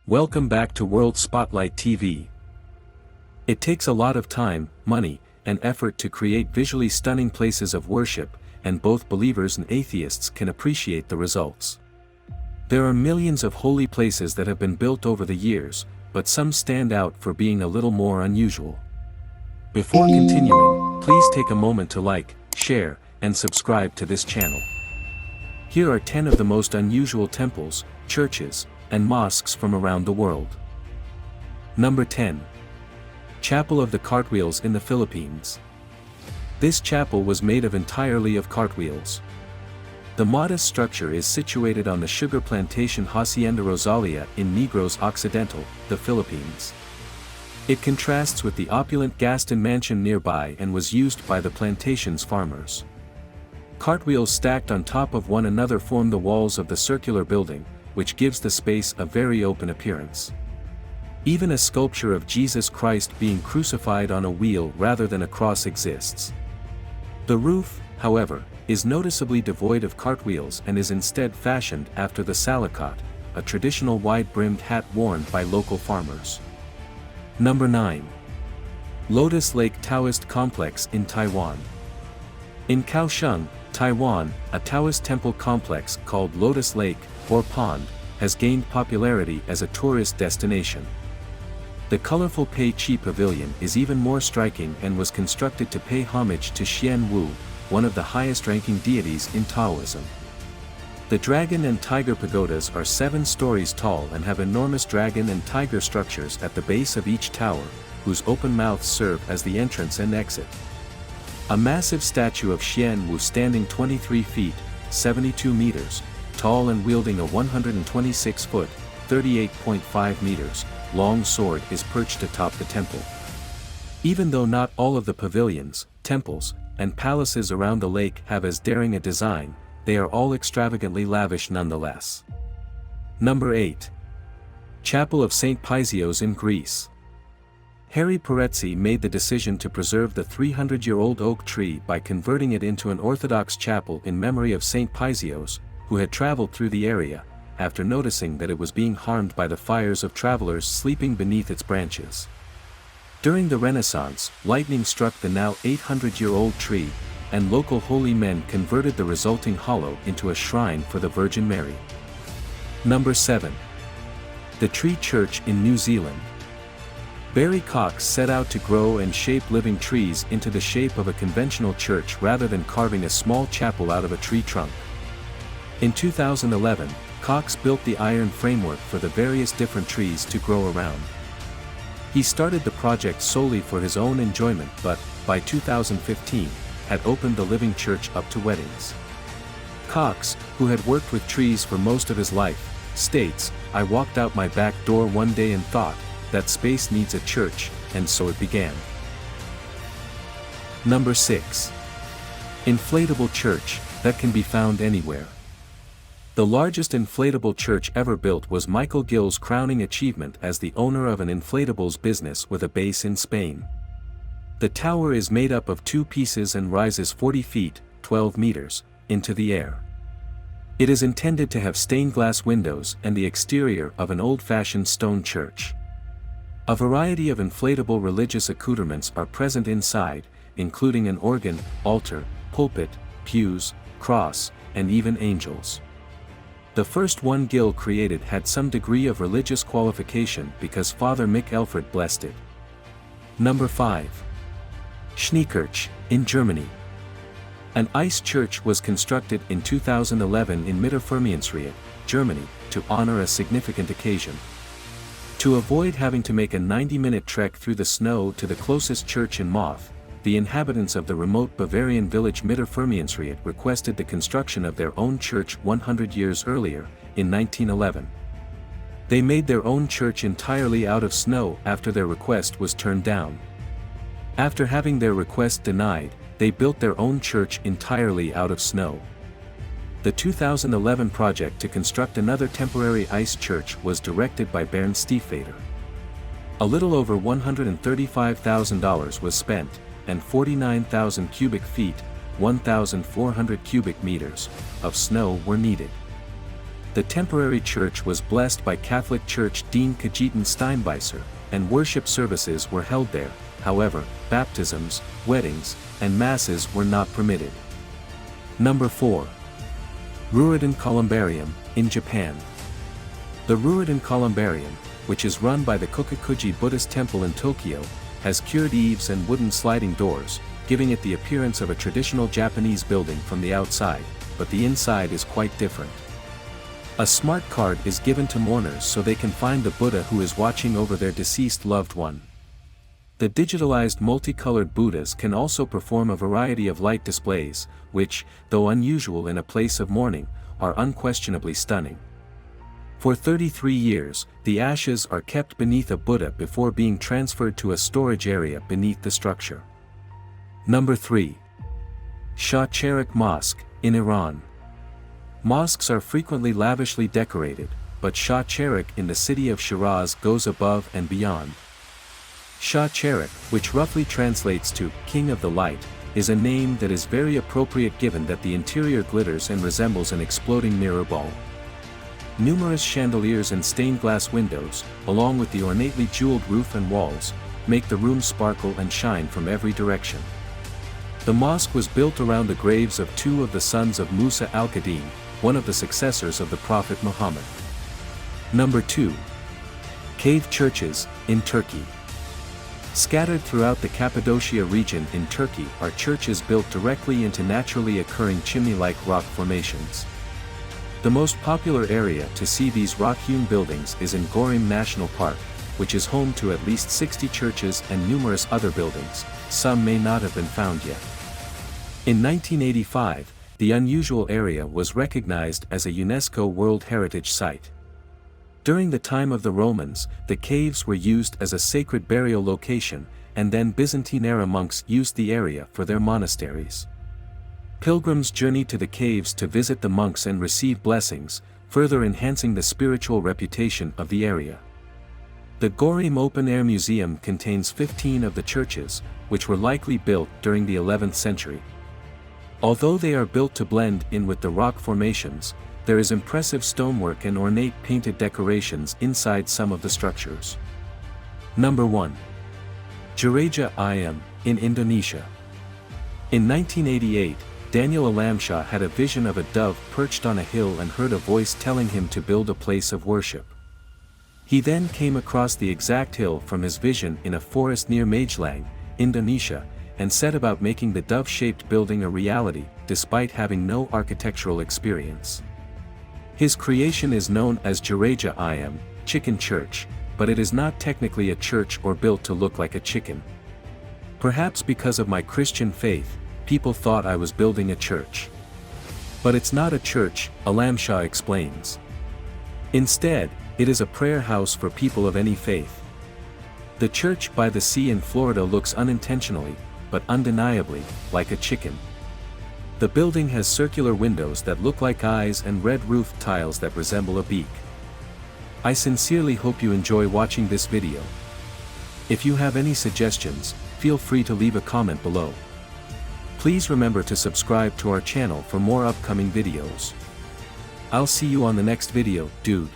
Welcome back to World Spotlight TV. It takes a lot of time, money, and effort to create visually stunning places of worship, and both believers and atheists can appreciate the results. There are millions of holy places that have been built over the years, but some stand out for being a little more unusual. Before continuing, please take a moment to like, share, and subscribe to this channel. Here are 10 of the most unusual temples, churches, and mosques from around the world. Number 10. Chapel of the Cartwheels in the Philippines. This chapel was made entirely of cartwheels. The modest structure is situated on the sugar plantation Hacienda Rosalia in Negros Occidental, the Philippines. It contrasts with the opulent Gaston mansion nearby and was used by the plantation's farmers. Cartwheels stacked on top of one another form the walls of the circular building, which gives the space a very open appearance. Even a sculpture of Jesus Christ being crucified on a wheel rather than a cross exists. The roof, however, is noticeably devoid of cartwheels and is instead fashioned after the salakot, a traditional wide-brimmed hat worn by local farmers. Number 9. Lotus Lake Taoist Complex in Taiwan. In Kaohsiung, Taiwan, a Taoist temple complex called Lotus Lake, or Pond, has gained popularity as a tourist destination. The colorful Pei Chi Pavilion is even more striking and was constructed to pay homage to Xian Wu, one of the highest-ranking deities in Taoism. The dragon and tiger pagodas are 7 stories tall and have enormous dragon and tiger structures at the base of each tower, whose open mouths serve as the entrance and exit. A massive statue of Xian Wu standing 23 feet, 72 meters, tall and wielding a 126-foot, 38.5 meters, long sword is perched atop the temple. Even though not all of the pavilions, temples, and palaces around the lake have as daring a design, they are all extravagantly lavish nonetheless. Number 8. Chapel of St. Paisios in Greece. Harry Peretzi made the decision to preserve the 300-year-old oak tree by converting it into an Orthodox chapel in memory of St. Paisios, who had traveled through the area, after noticing that it was being harmed by the fires of travelers sleeping beneath its branches. During the Renaissance, lightning struck the now 800-year-old tree, and local holy men converted the resulting hollow into a shrine for the Virgin Mary. Number 7. The Tree Church in New Zealand. Barry Cox set out to grow and shape living trees into the shape of a conventional church rather than carving a small chapel out of a tree trunk. In 2011, Cox built the iron framework for the various different trees to grow around. He started the project solely for his own enjoyment but, by 2015, had opened the living church up to weddings. Cox, who had worked with trees for most of his life, states, "I walked out my back door one day and thought, that space needs a church, and so it began." Number 6. Inflatable church, that can be found anywhere. The largest inflatable church ever built was Michael Gill's crowning achievement as the owner of an inflatables business with a base in Spain. The tower is made up of 2 pieces and rises 40 feet, 12 meters, into the air. It is intended to have stained glass windows and the exterior of an old-fashioned stone church. A variety of inflatable religious accoutrements are present inside, including an organ, altar, pulpit, pews, cross, and even angels. The first one Gill created had some degree of religious qualification because Father Mick Elfred blessed it. Number 5. Schneekirche, in Germany. An ice church was constructed in 2011 in Mittelfirmiensried, Germany, to honor a significant occasion. To avoid having to make a 90-minute trek through the snow to the closest church in Moth, the inhabitants of the remote Bavarian village Mittelfirmiensried requested the construction of their own church 100 years earlier, in 1911. They made their own church entirely out of snow after their request was turned down. After having their request denied, they built their own church entirely out of snow. The 2011 project to construct another temporary ice church was directed by Bernd Stiefvater. A little over $135,000 was spent, and 49,000 cubic feet, 1,400 cubic meters, of snow were needed. The temporary church was blessed by Catholic Church Dean Cajetan Steinbeißer, and worship services were held there. However, baptisms, weddings, and masses were not permitted. Number 4. Ruriden Columbarium, in Japan. The Ruriden Columbarium, which is run by the Kokakuji Buddhist Temple in Tokyo, has cured eaves and wooden sliding doors, giving it the appearance of a traditional Japanese building from the outside, but the inside is quite different. A smart card is given to mourners so they can find the Buddha who is watching over their deceased loved one. The digitalized multicolored Buddhas can also perform a variety of light displays, which, though unusual in a place of mourning, are unquestionably stunning. For 33 years, the ashes are kept beneath a Buddha before being transferred to a storage area beneath the structure. Number 3. Shah Cheragh Mosque, in Iran. Mosques are frequently lavishly decorated, but Shah Cheragh in the city of Shiraz goes above and beyond. Shah Cheragh, which roughly translates to King of the Light, is a name that is very appropriate given that the interior glitters and resembles an exploding mirror ball. Numerous chandeliers and stained glass windows, along with the ornately jeweled roof and walls, make the room sparkle and shine from every direction. The mosque was built around the graves of two of the sons of Musa al-Qadim, one of the successors of the Prophet Muhammad. Number 2. Cave churches, in Turkey. Scattered throughout the Cappadocia region in Turkey are churches built directly into naturally occurring chimney-like rock formations. The most popular area to see these rock-hewn buildings is in Gorim National Park, which is home to at least 60 churches and numerous other buildings. Some may not have been found yet. In 1985, the unusual area was recognized as a UNESCO World Heritage Site. During the time of the Romans, the caves were used as a sacred burial location, and then Byzantine-era monks used the area for their monasteries. Pilgrims journeyed to the caves to visit the monks and receive blessings, further enhancing the spiritual reputation of the area. The Gorim Open Air Museum contains 15 of the churches, which were likely built during the 11th century. Although they are built to blend in with the rock formations, there is impressive stonework and ornate painted decorations inside some of the structures. Number 1. Gereja Im, in Indonesia. In 1988, Daniel Alamshah had a vision of a dove perched on a hill and heard a voice telling him to build a place of worship. He then came across the exact hill from his vision in a forest near Magelang, Indonesia, and set about making the dove-shaped building a reality, despite having no architectural experience. His creation is known as Gereja Im, Chicken Church, but it is not technically a church or built to look like a chicken. Perhaps because of my Christian faith, people thought I was building a church. But it's not a church, Alamshah explains. Instead, it is a prayer house for people of any faith. The church by the sea in Florida looks unintentionally, but undeniably, like a chicken. The building has circular windows that look like eyes and red roof tiles that resemble a beak. I sincerely hope you enjoy watching this video. If you have any suggestions, feel free to leave a comment below. Please remember to subscribe to our channel for more upcoming videos. I'll see you on the next video, dude.